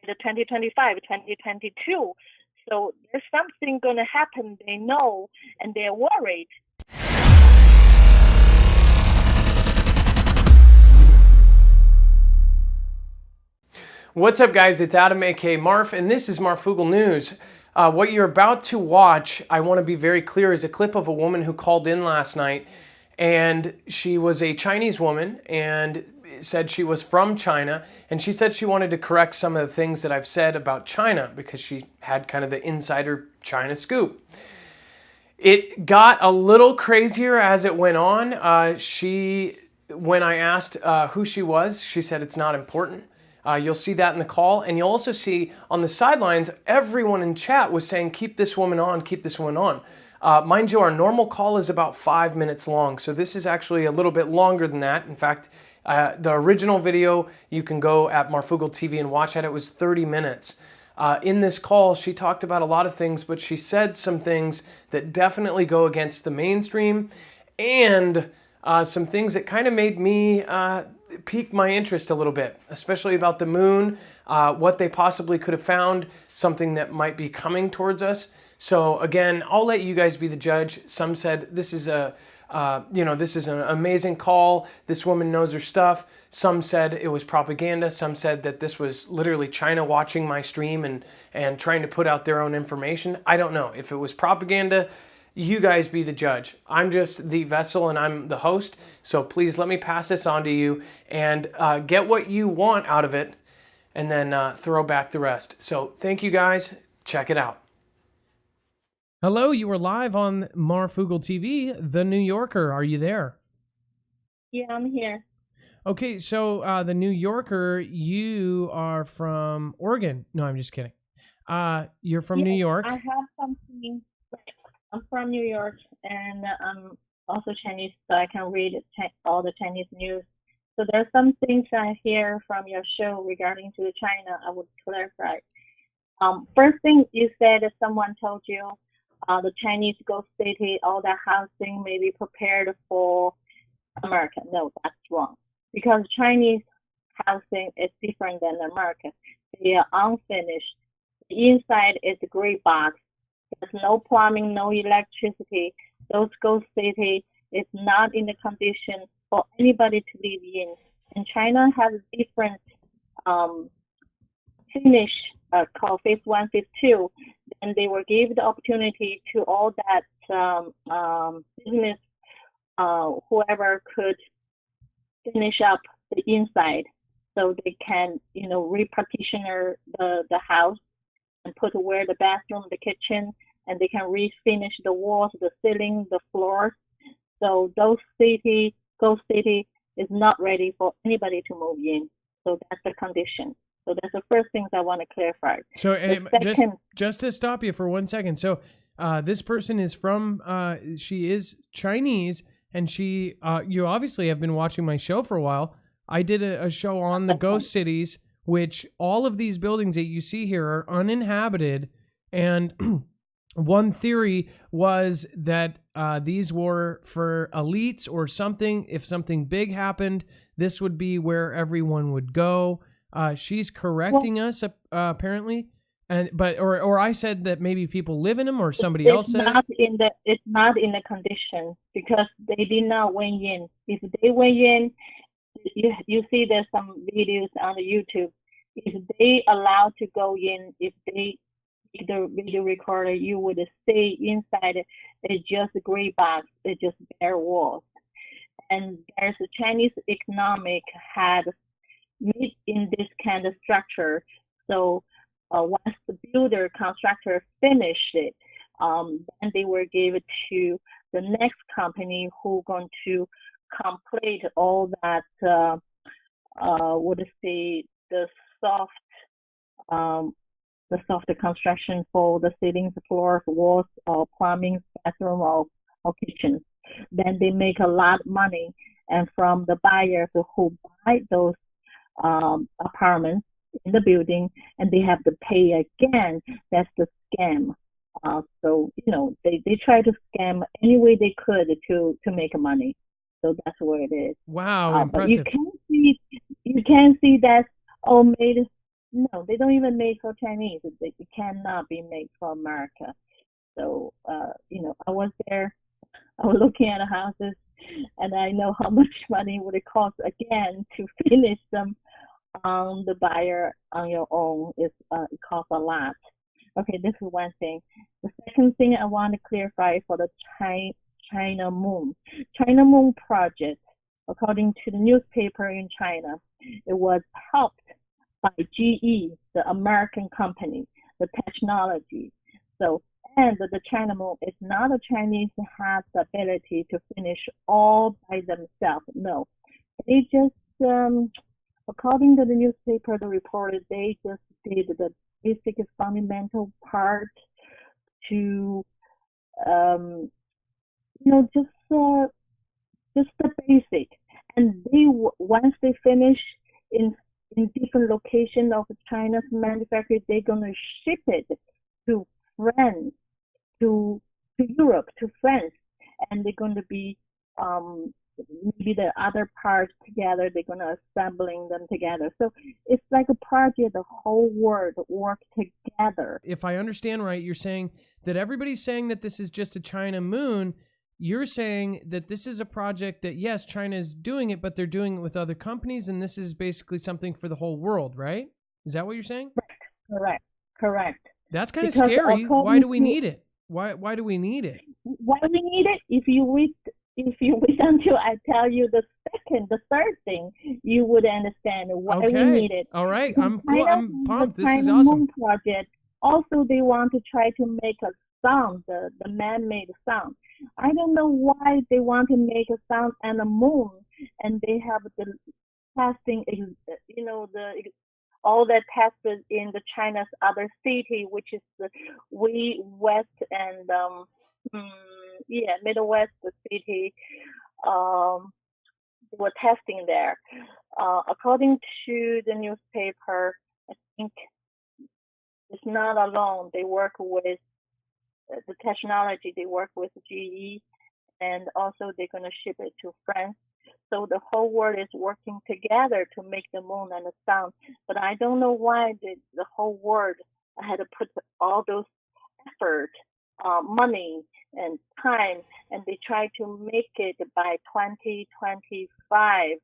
the 2025, 2022. So there's something going to happen. They know, and they're worried. What's up, guys? It's Adam, aka Marf, and this is Marfoogle News. What you're about to watch, I want to be very clear, is a clip of a woman who called in last night, and she was a Chinese woman and said she was from China, and she said she wanted to correct some of the things that I've said about China because she had kind of the insider China scoop. It got a little crazier as it went on. When I asked who she was, she said it's not important. You'll see that in the call, and you'll also see on the sidelines, everyone in chat was saying, keep this woman on, keep this woman on. Mind you, our normal call is about 5 minutes long, so this is actually a little bit longer than that. In fact, the original video, you can go at Marfoogle TV and watch it. It was 30 minutes. In this call, she talked about a lot of things, but she said some things that definitely go against the mainstream, and some things that kind of made me piqued my interest a little bit, especially about the moon, what they possibly could have found, something that might be coming towards us. So again, I'll let you guys be the judge. Some said this is this is an amazing call. This woman knows her stuff. Some said it was propaganda. Some said that this was literally China watching my stream and trying to put out their own information. I don't know. If it was propaganda, you guys be the judge. I'm just the vessel and I'm the host. So please let me pass this on to you and get what you want out of it and then throw back the rest. So thank you guys. Check it out. Hello, you are live on Marfoogle TV, The New Yorker. Are you there? Yeah, I'm here. Okay, so The New Yorker, you are from Oregon. No, I'm just kidding. You're from New York. I have something. I'm from New York, and I'm also Chinese, so I can read all the Chinese news. So there's some things I hear from your show regarding to China. I would clarify. First thing you said, someone told you the Chinese ghost city, all the housing may be prepared for America. No, that's wrong. Because Chinese housing is different than America. They are unfinished. The inside is a gray box. There's no plumbing, no electricity. Those ghost city is not in the condition for anybody to live in. And China has different finish called phase 1, phase 2. And they were given the opportunity to all that business, whoever could finish up the inside, so they can, repartition the house and put where the bathroom, the kitchen, and they can refinish the walls, the ceiling, the floors. So ghost city is not ready for anybody to move in. So that's the condition. So that's the first things I want to clarify. So just to stop you for 1 second. So this person is from, she is Chinese, and she, you obviously have been watching my show for a while. I did a show on the ghost cities, which all of these buildings that you see here are uninhabited. And one theory was that these were for elites or something. If something big happened, this would be where everyone would go. She's correcting us, apparently. Or I said that maybe people live in them, or somebody else said it's not in the condition because they did not went in. If they went in, you see there's some videos on the YouTube. If they allowed to go in, if they the video recorder, you would stay inside. It's just a gray box. It's just bare walls. And there's a Chinese economic had made in this kind of structure. So once the builder constructor finished it, then they were given to the next company who going to complete all that the soft construction for the ceilings, floors, walls, or plumbing, bathroom, or kitchens. Then they make a lot of money, and from the buyers who buy those apartments in the building, and they have to pay again. That's the scam. So they try to scam any way they could to make money. So that's where it is. Wow, but impressive. you can see that's all made No, they don't even make for Chinese. It cannot be made for America. So, I was there. I was looking at the houses, and I know how much money would it cost again to finish them on the buyer on your own. It costs a lot. Okay, this is one thing. The second thing I want to clarify for the China Moon. China Moon project, according to the newspaper in China, it was helped by GE, the American company, the technology. So, and the China Moon is not a Chinese has the ability to finish all by themselves. No, they just, according to the newspaper, the reported, they just did the basic fundamental part to, just the basic. And they once they finish in different locations of China's manufacturing, they're gonna ship it to France, to Europe, to France, and they're going to be maybe the other parts together. They're going to assembling them together. So it's like a project. The whole world work together. If I understand right, you're saying that everybody's saying that this is just a China moon. You're saying that this is a project that, yes, China is doing it, but they're doing it with other companies, and this is basically something for the whole world, right? Is that what you're saying? Correct. That's kind of scary. Why do we need it? Why do we need it? Why we need it? If you wait until I tell you the third thing, you would understand why we need it. All right. I'm pumped. This is awesome. Moon project. Also, they want to try to make a sound, the man-made sound. I don't know why they want to make a sound on the moon, and they have the testing, all that tested in the China's other city, which is the West and Midwest city. They were testing there. According to the newspaper, I think it's not alone. They work with the technology. They work with GE, and also they're going to ship it to France. So the whole world is working together to make the moon and the sun. But I don't know why the whole world had to put all those effort, money, and time, and they try to make it by 2025.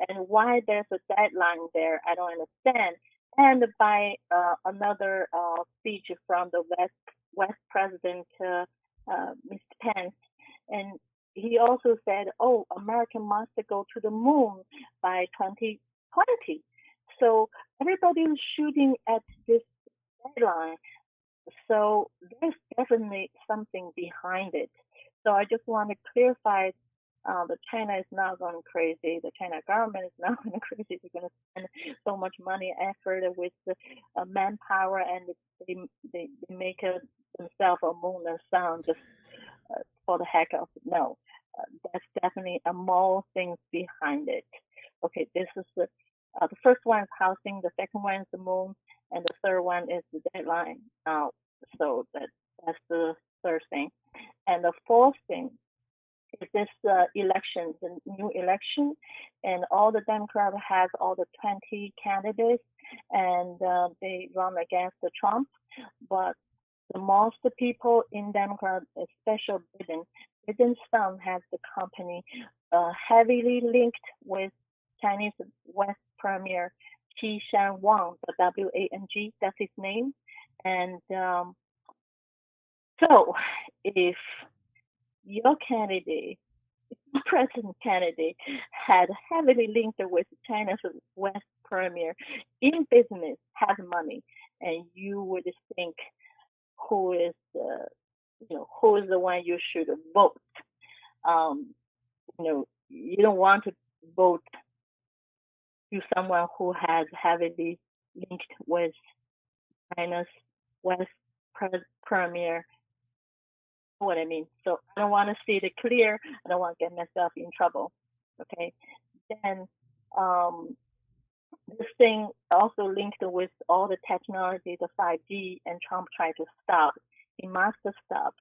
And why there's a deadline there, I don't understand. And by another speech from the West President, Mr. Pence, and he also said, America must go to the moon by 2020. So everybody is shooting at this deadline. So there's definitely something behind it. So I just want to clarify that China is not going crazy. The China government is not going crazy. They're going to spend so much money, effort with manpower, and they make themselves a moon and sun just for the heck of it. No, that's definitely more things behind it. Okay, this is the first one is housing, the second one is the moon, and the third one is the deadline. So that's the third thing. And the fourth thing is this election, the new election, and all the Democrats has all the 20 candidates, and they run against the Trump, but the most people in Democrat, especially Biden's son has the company heavily linked with Chinese West Premier Qi Shan Wang, the W-A-N-G, that's his name. And so if your candidate, president candidate, had heavily linked with China's West Premier in business, has money, and you would think who is the one you should vote. You don't want to vote to someone who has heavily linked with China's West Premier. What I mean. So I don't want to see it clear. I don't want to get myself in trouble. Okay. Then this thing also linked with all the technology, the 5G, and Trump tried to stop. He must have stopped.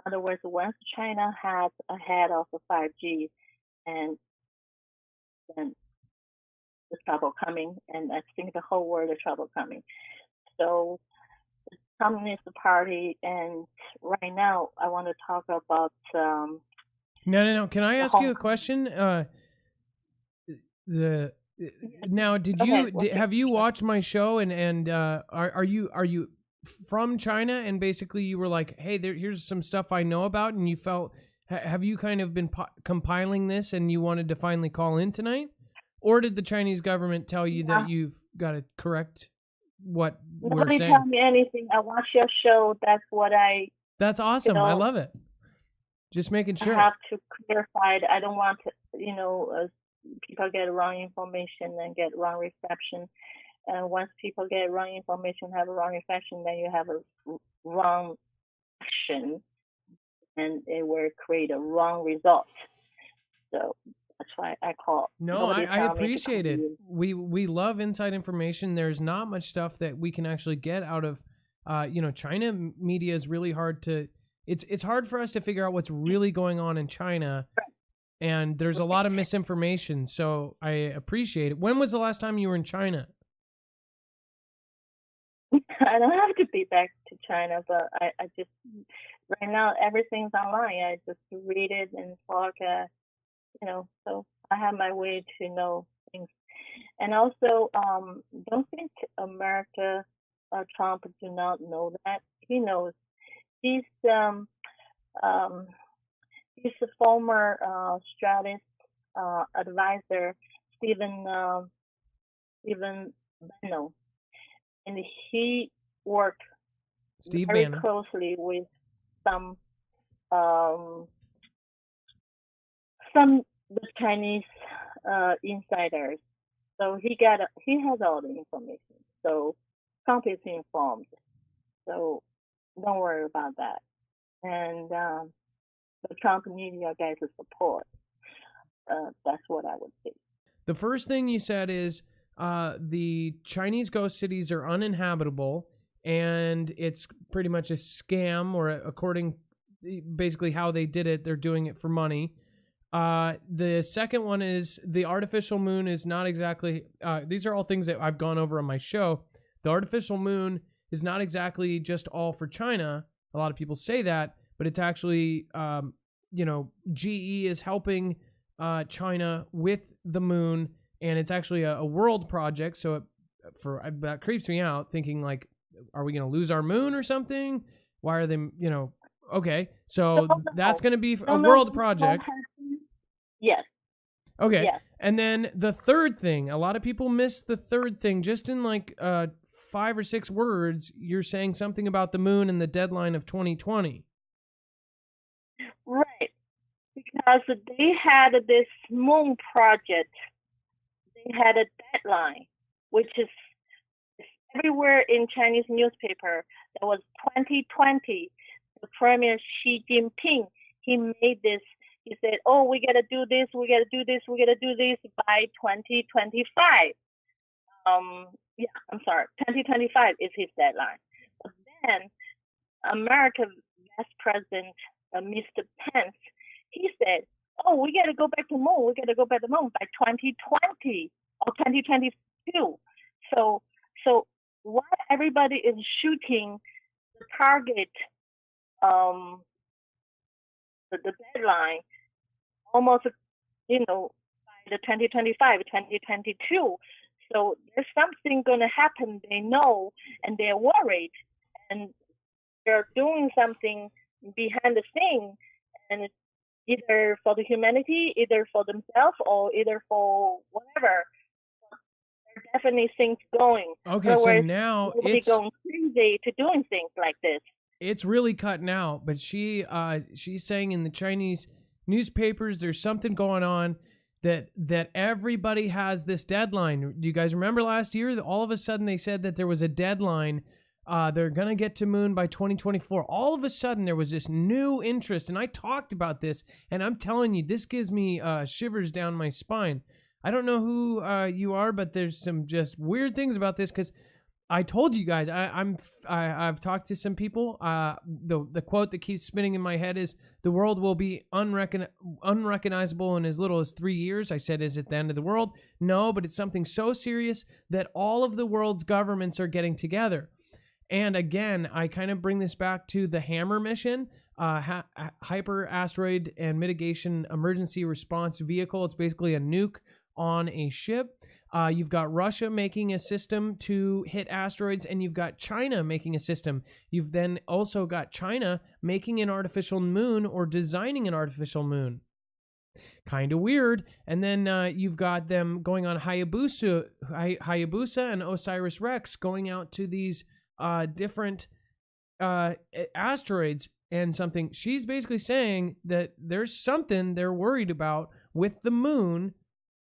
Otherwise, once China has ahead of the 5G, and then the trouble coming, and I think the whole world is trouble coming. So the Communist Party, and right now I want to talk about No. Can I ask you a question? Now, have you watched my show, and are you from China, and basically you were like, hey, here's some stuff I know about, and you felt, have you kind of been compiling this and you wanted to finally call in tonight? Or did the Chinese government tell you that you've got to correct what we're saying? Nobody tell me anything. I watch your show. That's what That's awesome. I love it. Just making sure. I have to clarify it. I don't want to, people get wrong information and get wrong reception. And once people get wrong information, have a wrong reception, then you have a wrong action, and it will create a wrong result. So that's why I call. No, I appreciate it. We love inside information. There's not much stuff that we can actually get out of, China media is really hard to. It's hard for us to figure out what's really going on in China, and there's a lot of misinformation. So I appreciate it. When was the last time you were in China? I don't have to be back to China, but I just, right now, everything's online. I just read it and talk, so I have my way to know things. And also, don't think America, Trump do not know that. He knows. He's a former strategist, advisor, Stephen Bannon. And he worked very closely with some the Chinese insiders. So he has all the information. So Trump is informed. So don't worry about that. And the Trump media guys support. That's what I would say. The first thing you said is the Chinese ghost cities are uninhabitable, and it's pretty much a scam, or according basically how they did it, they're doing it for money. The second one is the artificial moon is not exactly, these are all things that I've gone over on my show. The artificial moon is not exactly just all for China. A lot of people say that, but it's actually, GE is helping China with the moon, and it's actually a world project. So that creeps me out, thinking like, are we going to lose our moon or something? Why are they, okay. So that's going to be a world project. Yes. Okay. Yes. And then the third thing, a lot of people miss the third thing. Just in like 5 or 6 words, you're saying something about the moon and the deadline of 2020. Right. Because they had this moon project. They had a deadline, which is everywhere in Chinese newspaper. That was 2020. The Premier Xi Jinping, he made this. He said, "Oh, we gotta do this. We gotta do this. We gotta do this by 2025." I'm sorry. 2025 is his deadline. But then, American Vice President Mr. Pence, he said, "Oh, we gotta go back to moon. We gotta go back to moon by 2020 or 2022." So while everybody is shooting the target, the deadline, almost, by the 2025, 2022. So there's something going to happen. They know, and they're worried, and they're doing something behind the scene, and it's either for the humanity, either for themselves, or either for whatever. There are definitely things going. Okay, so now it's going crazy to doing things like this. It's really cutting out, but she's saying in the Chinese newspapers there's something going on, that everybody has this deadline. Do you guys remember last year that all of a sudden they said that there was a deadline? They're going to get to moon by 2024. All of a sudden there was this new interest, and I talked about this, and I'm telling you, this gives me shivers down my spine. I don't know who you are, but there's some just weird things about this, because I told you guys. I've talked to some people. The quote that keeps spinning in my head is, "The world will be unrecognizable in as little as 3 years." I said, "Is it the end of the world?" No, but it's something so serious that all of the world's governments are getting together. And again, I kind of bring this back to the Hammer mission, Hyper Asteroid and Mitigation Emergency Response Vehicle. It's basically a nuke on a ship. You've got Russia making a system to hit asteroids, and you've got China making a system. You've then also got China making an artificial moon or designing an artificial moon. Kind of weird. And then you've got them going on Hayabusa and Osiris-Rex, going out to these different asteroids and something. She's basically saying that there's something they're worried about with the moon.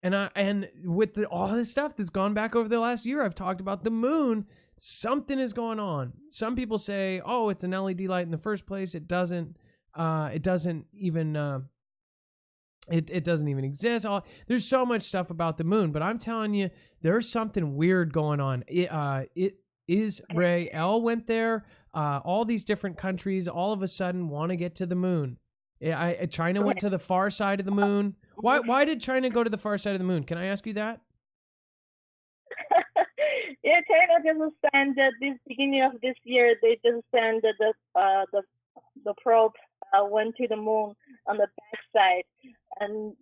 And with all this stuff that's gone back over the last year, I've talked about the moon. Something is going on. Some people say, "Oh, it's an LED light in the first place. It doesn't. It doesn't even. It doesn't even exist." There's so much stuff about the moon, but I'm telling you, there's something weird going on. Israel went there. All these different countries all of a sudden want to get to the moon. China went to the far side of the moon. Why did China go to the far side of the moon? Can I ask you that? Yeah, China just sent this beginning of this year. They just sent the probe went to the moon on the backside, and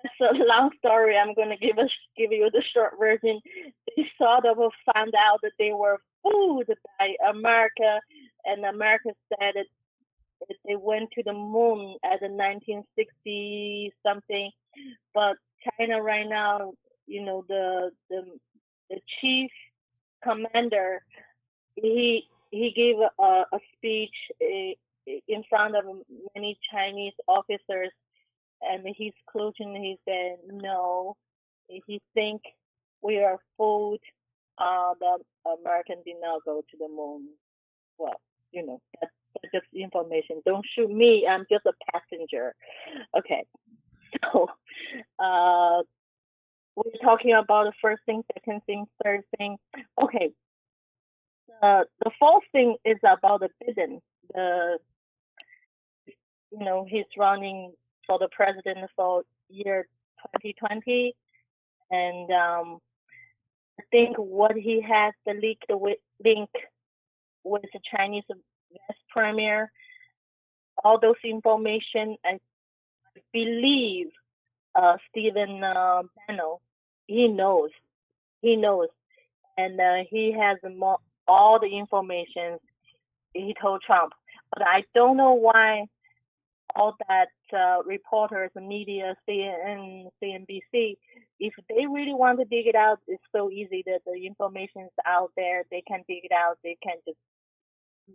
that's a long story. I'm gonna give you the short version. They sort of found out that they were fooled by America, and America said that they went to the moon at the 1960 something, but China right now, the chief commander, he gave a speech in front of many Chinese officers, and his conclusion, he said, no, he think we are fooled. The American did not go to the moon. Well, that's just information. Don't shoot me. I'm just a passenger. Okay. So we're talking about the first thing, second thing, third thing. Okay. The fourth thing is about the Biden. He's running for the president for year 2020, and I think what he has the link with the Chinese vice premier, all those information, I believe Stephen Bannon, he knows, and he has all the information. He told Trump, but I don't know why all that reporters, media, CNN, CNBC, if they really want to dig it out, it's so easy that the information is out there. They can dig it out. They can just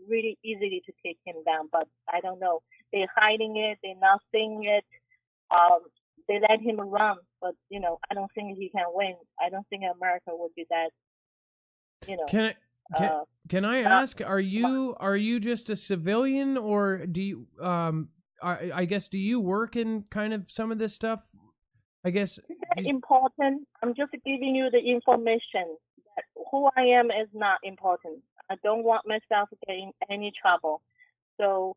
really easily to take him down. But I don't know. They're hiding it. They're not saying it. They let him run, but I don't think he can win. I don't think America would do that. Can I ask? Are you just a civilian, or do you I guess do you work in kind of some of this stuff? I guess it's important. I'm just giving you the information. That who I am is not important. I don't want myself to get in any trouble. So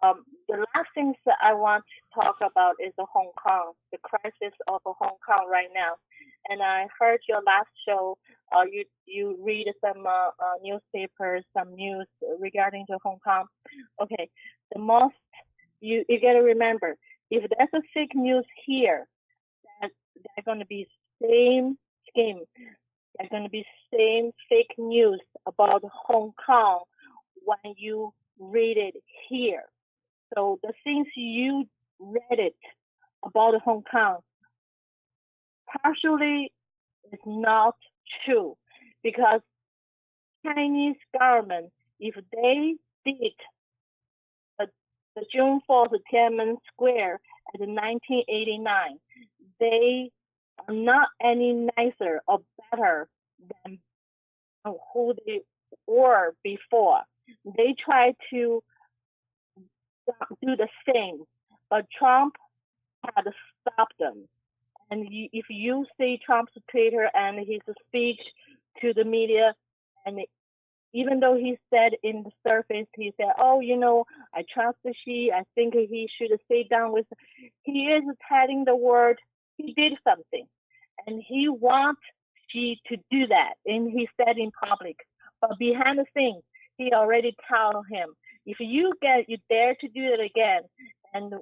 the last things that I want to talk about is the Hong Kong, the crisis of Hong Kong right now. And I heard your last show. You read some newspapers, some news regarding to Hong Kong. Okay, the most you got to remember, if there's a fake news here, they're going to be same scheme. There's going to be same fake news about Hong Kong when you read it here. So the things you read it about Hong Kong partially is not true, because Chinese government, if they did the June 4th Tiananmen Square at 1989, they are not any nicer or better than who they were before. They try to do the same, but Trump had stopped them. And if you see Trump's Twitter and his speech to the media, And even though he said in the surface, he said, "Oh, I trust she. I think he should stay down with." He is telling the world he did something, and he wants she to do that, and he said in public. But behind the scenes, he already told him, if you dare to do it again, and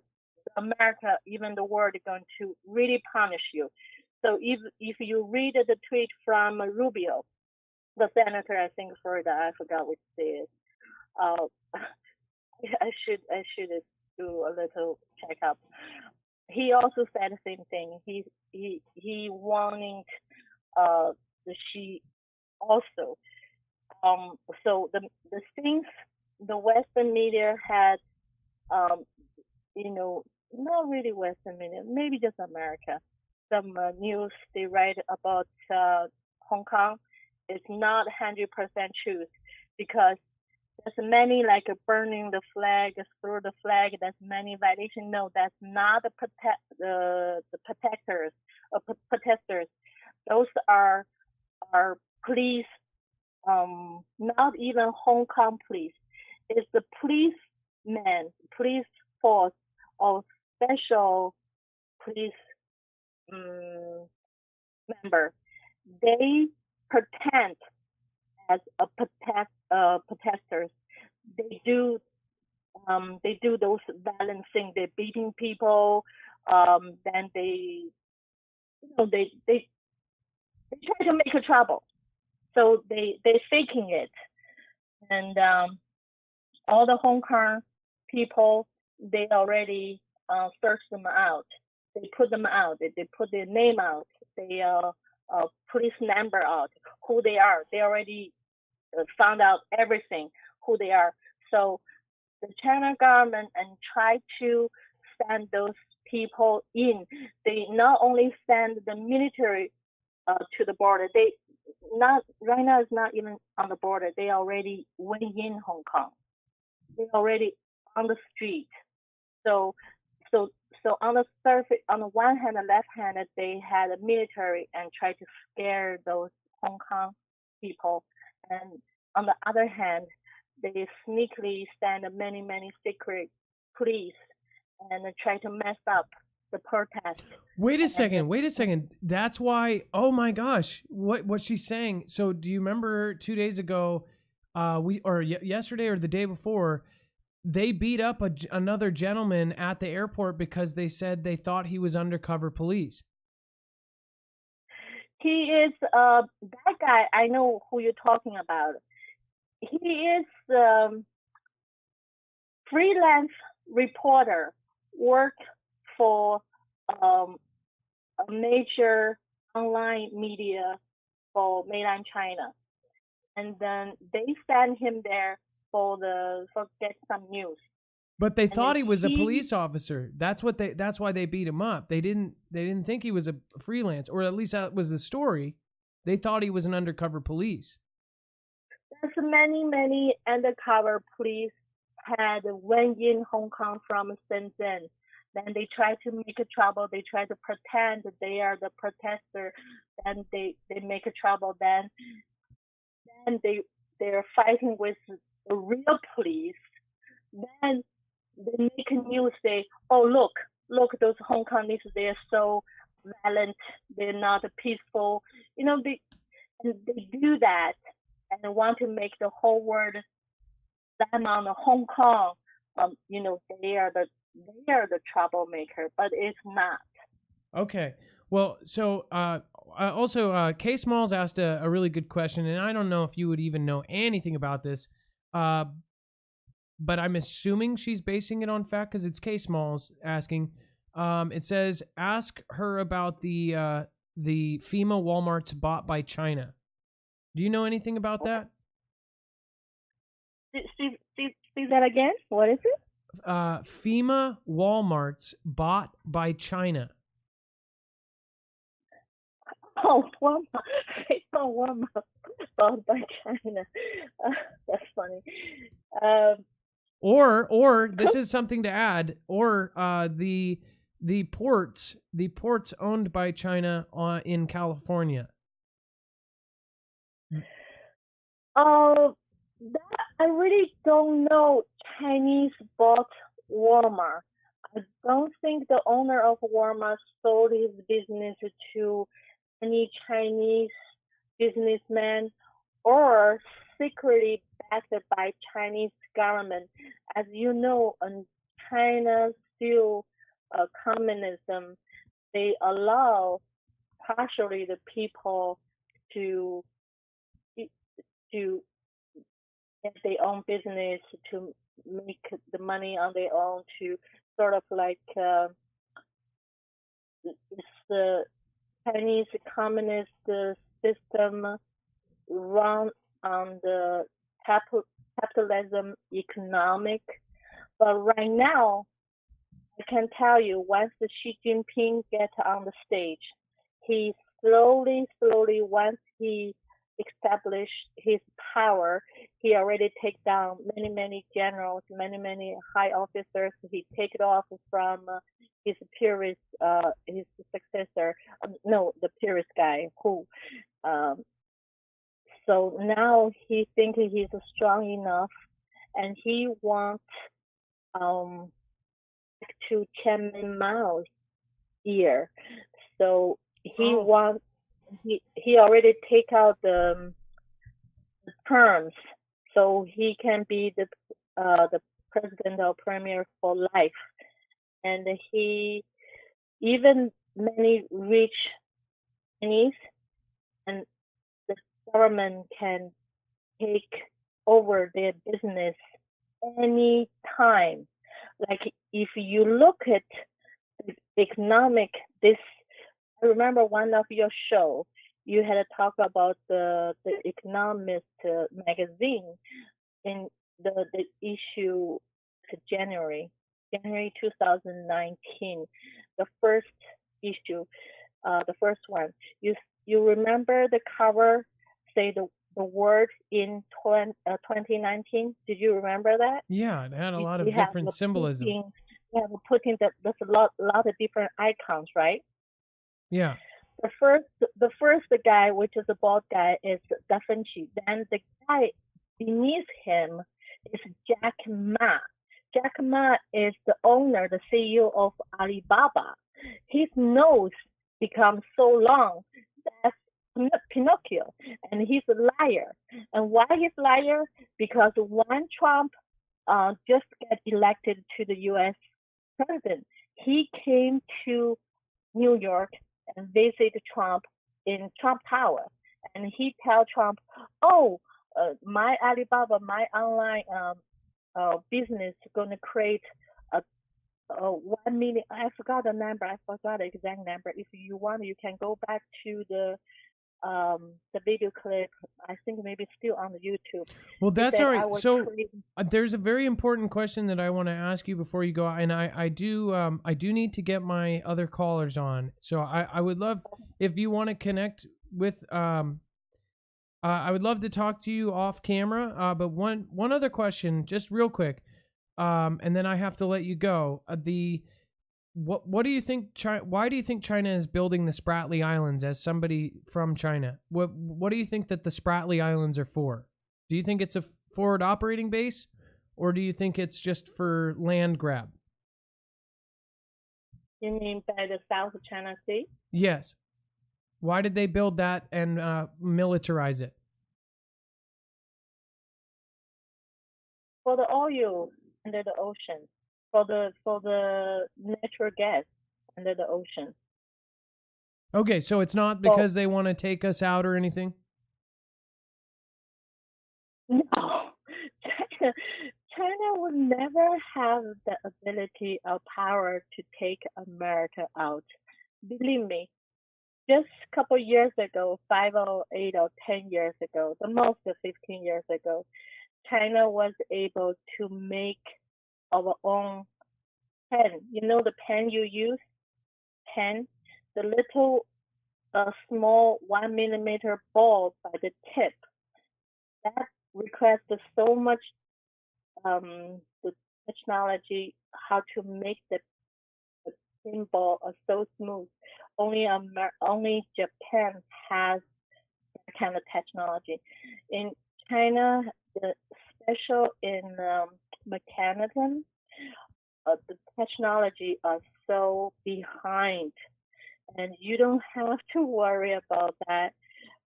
America, even the world, is going to really punish you. So if you read the tweet from Rubio, the senator, I think Florida, I forgot which state. Uh, I should do a little checkup. He also said the same thing. He wanting she also. So the things the Western media had, not really Western media, maybe just America. Some news they write about Hong Kong is not 100% truth, because there's many like burning the flag, throw the flag. There's many violations. No, that's not the protectors or protesters. Those are police. Not even Hong Kong police. It's the police force or special police member. They pretend as a protesters. They do those violent things. They're beating people. Then they try to make a trouble. So they're faking it, and all the Hong Kong people, they already searched them out. They put them out. They put their name out. They police number out, who they are. They already found out everything, who they are. So the China government and try to send those people in. They not only send the military to the border. They not right now. It's not even on the border. They already went in Hong Kong. They already on the street. So on the surface, on the one hand, the left hand, they had a military and tried to scare those Hong Kong people, and on the other hand, they sneakily send many secret police and try to mess up the protest. Wait a second. That's why. Oh my gosh, what she's saying. So do you remember 2 days ago, yesterday or the day before, they beat up another gentleman at the airport because they said they thought he was undercover police. He is that guy. I know who you're talking about. He is freelance reporter, work for a major online media for mainland China, and then they send him there for get some news. But they thought he was a police officer. That's why they beat him up. They didn't think he was a freelance, or at least that was the story. They thought he was an undercover police. There's many undercover police had went in Hong Kong from Shenzhen. Then they try to make trouble. They try to pretend that they are the protester. Then they make trouble. Then they're fighting with the real police. Then they make news say, "Oh look, those Hong Kongese, they're so violent. They're not peaceful." They do that and want to make the whole world slam on Hong Kong. They are the troublemaker, but it's not. Okay. Well, so also, Kay Smalls asked a really good question, and I don't know if you would even know anything about this, but I'm assuming she's basing it on fact because it's Kay Smalls asking. It says, ask her about the FEMA Walmarts bought by China. Do you know anything about that? See that again? What is it? FEMA Walmarts bought by China. Oh, Walmart bought by China. That's funny. Or this is something to add. Or the ports owned by China in California. Uh, that I really don't know. Chinese bought Walmart. I don't think the owner of Walmart sold his business to any Chinese businessman or secretly backed by Chinese government. As you know, in China still communism, they allow partially the people to to get their own business, to make the money on their own, to sort of like it's the Chinese communist system run on the capitalism economic. But right now, I can tell you, once the Xi Jinping get on the stage, he slowly, once he established his power, he already take down many generals, many high officers. He take it off from his previous, his successor, no, the previous guy who. So now he thinks he's strong enough, and he wants to Chairman Mao's ear. So he wants he already take out the terms, so he can be the president or premier for life. And he even many rich Chinese and the government can take over their business any time. Like if you look at the economic, this I remember one of your show, you had a talk about the Economist magazine in the issue to January 2019, the first issue, the first one. You remember the cover, say the word in 2019? Did you remember that? Yeah, it had a lot of different symbolism. You have putting there's a lot of different icons, right? Yeah. The first guy, which is a bald guy, is Da Vinci. Then the guy beneath him is Jack Ma. Jack Ma is the owner, the CEO of Alibaba. His nose becomes so long that's Pinocchio, and he's a liar. And why he's a liar? Because when Trump just got elected to the U.S. president, he came to New York and visit Trump in Trump Tower, and he tell Trump, "Oh, my Alibaba, my online business is going to create a 1 million." I forgot the number. I forgot the exact number. If you want, you can go back to the video clip. I think maybe still on the YouTube. Well, that's all right. So there's a very important question that I want to ask you before you go, and I do need to get my other callers on. So I would love if you want to connect with I would love to talk to you off camera. But one other question, just real quick, and then I have to let you go. What do you think? Why do you think China is building the Spratly Islands? As somebody from China, what do you think that the Spratly Islands are for? Do you think it's a forward operating base, or do you think it's just for land grab? You mean by the South China Sea? Yes. Why did they build that and militarize it? For the oil under the ocean. For the natural gas under the ocean. Okay, so it's not because they want to take us out or anything? No. China would never have the ability or power to take America out. Believe me, just a couple years ago, 5 or 8 or 10 years ago, the most of 15 years ago, China was able to make our own pen. You know the pen you use? Pen? The little small 1 millimeter ball by the tip. That requires so much the technology, how to make the pen ball so smooth. Only Japan has that kind of technology. In China, special in mechanism, the technology are so behind, and you don't have to worry about that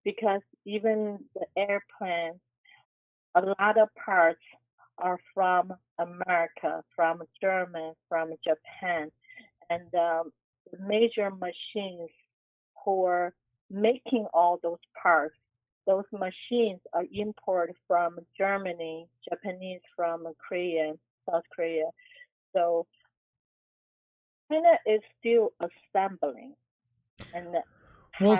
because even the airplane, a lot of parts are from America, from Germany, from Japan, and the major machines who are making all those parts, those machines are imported from Germany, Japanese from Korea, South Korea. So China is still assembling. And Well,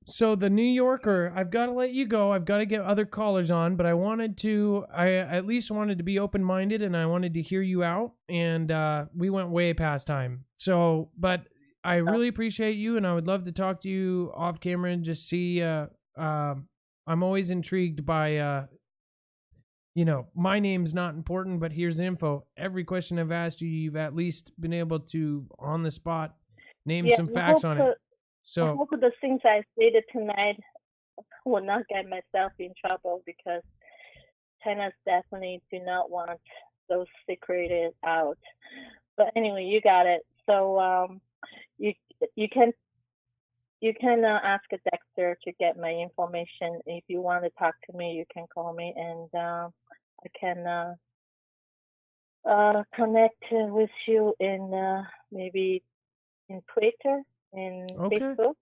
so the New Yorker, I've got to let you go. I've got to get other callers on, but I at least wanted to be open-minded, and I wanted to hear you out, and we went way past time. So, but I really appreciate you, and I would love to talk to you off camera and just see. I'm always intrigued by, my name's not important, but here's the info. Every question I've asked you, you've at least been able to, on the spot, name some facts on it. So I hope the things I stated tonight will not get myself in trouble because China definitely do not want those secrets out. But anyway, you got it. So you can ask Dexter to get my information. If you want to talk to me, you can call me, and I can connect with you in maybe in Twitter. In Facebook.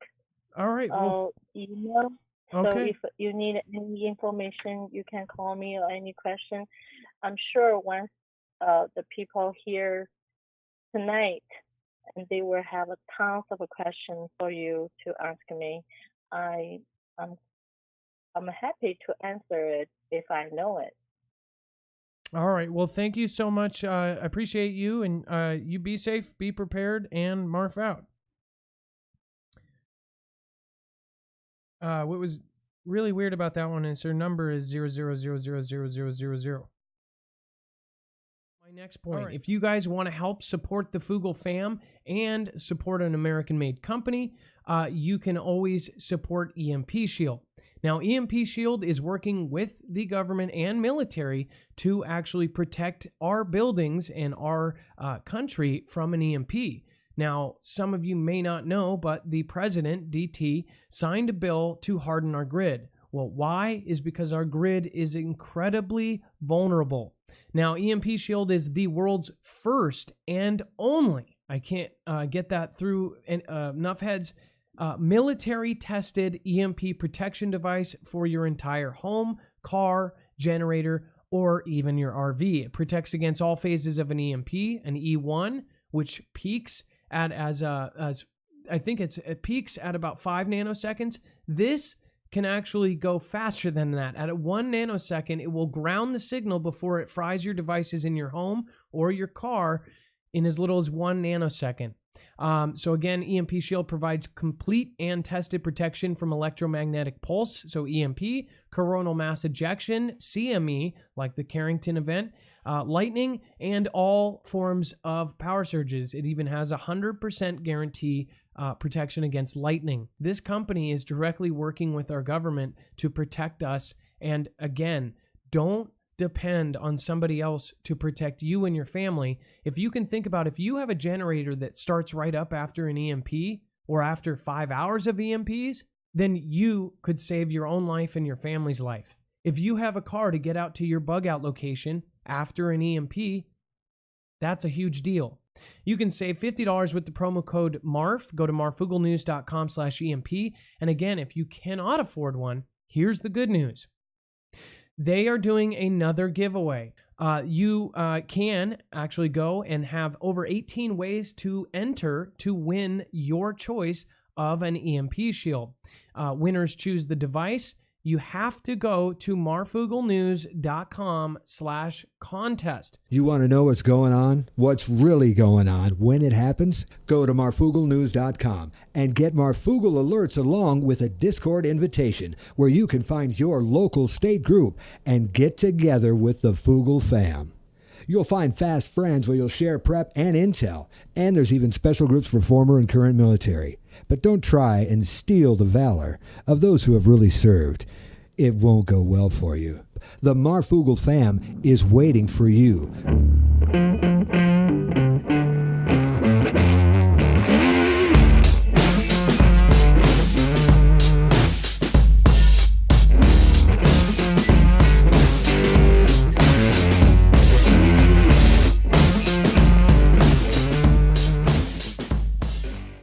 All right. Well, email. Okay. So if you need any information, you can call me or any question. I'm sure once the people hear tonight, and they will have a tons of questions for you to ask me. I'm happy to answer it if I know it. All right. Well, thank you so much. I appreciate you, and you be safe, be prepared, and Marf out. What was really weird about that one is her number is 000000000. My next point, if you guys want to help support the Foogle Fam and support an American-made company, you can always support EMP Shield. Now, EMP Shield is working with the government and military to actually protect our buildings and our country from an EMP. Now, some of you may not know, but the president, DT, signed a bill to harden our grid. Well, why? Is because our grid is incredibly vulnerable. Now, EMP Shield is the world's first and only, I can't get that through enough heads, military-tested EMP protection device for your entire home, car, generator, or even your RV. It protects against all phases of an EMP, an E1, which peaks at it peaks at about 5 nanoseconds. This can actually go faster than that. At 1 nanosecond, it will ground the signal before it fries your devices in your home or your car in as little as 1 nanosecond. So again, EMP Shield provides complete and tested protection from electromagnetic pulse, so EMP, coronal mass ejection, CME, like the Carrington event, lightning, and all forms of power surges. It even has 100% guarantee protection against lightning. This company is directly working with our government to protect us. And again, don't depend on somebody else to protect you and your family. If you can think about, if you have a generator that starts right up after an EMP or after 5 hours of EMPs, then you could save your own life and your family's life. If you have a car to get out to your bug out location after an EMP, that's a huge deal. You can save $50 with the promo code MARF. Go to marfooglenews.com/EMP. And again, if you cannot afford one, here's the good news. They are doing another giveaway. You can actually go and have over 18 ways to enter to win your choice of an EMP Shield. Winners choose the device. You have to go to marfooglenews.com/contest. You want to know what's going on? What's really going on when it happens? Go to marfooglenews.com and get Marfoogle alerts along with a Discord invitation where you can find your local state group and get together with the Foogle Fam. You'll find fast friends where you'll share prep and intel, and there's even special groups for former and current military. But don't try and steal the valor of those who have really served. it won't go well for you. The Marfoogle Fam is waiting for you.